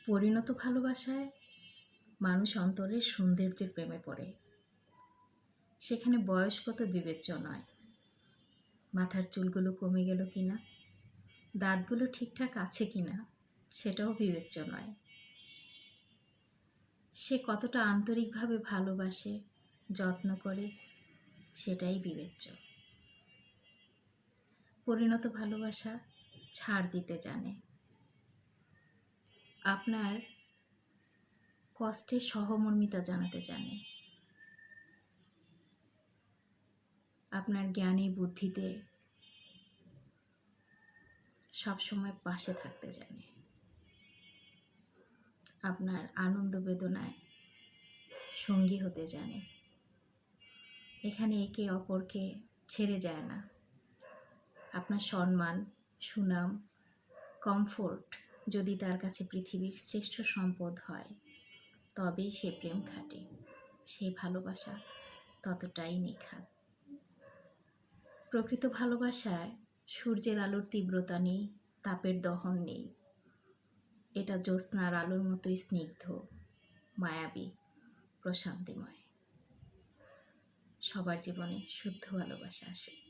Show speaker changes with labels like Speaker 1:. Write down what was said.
Speaker 1: পরিণত ভালোবাসায় মানুষ অন্তরের সৌন্দর্যের প্রেমে পড়ে। সেখানে বয়সগত বিবেচ্য নয়, মাথার চুলগুলো কমে গেল কিনা, দাঁতগুলো ঠিকঠাক আছে কিনা সেটাও বিবেচ্য নয়। সে কতটা আন্তরিকভাবে ভালোবাসে, যত্ন করে, সেটাই বিবেচ্য। পরিণত ভালোবাসা ছাড় দিতে জানে। আপনার কষ্টে সহমর্মিতা জানাতে জানে। আপনার জ্ঞানে বুদ্ধিতে সবসময় পাশে থাকতে জানে। আপনার আনন্দ বেদনায় সঙ্গী হতে জানে। এখানে একে অপরকে ছেড়ে যায় না। আপনার সম্মান, সুনাম, কমফোর্ট যদি তার কাছে পৃথিবীর শ্রেষ্ঠ সম্পদ হয়, তবেই সে প্রেম খাটে। সেই ভালোবাসা ততটাই নিখাত। প্রকৃত ভালোবাসায় সূর্যের আলোর তীব্রতা নেই, তাপের দহন নেই। এটা জ্যোৎস্নার আলোর মতোই স্নিগ্ধ, মায়াবী, প্রশান্তিময়। সবার জীবনে শুদ্ধ ভালোবাসা আসুক।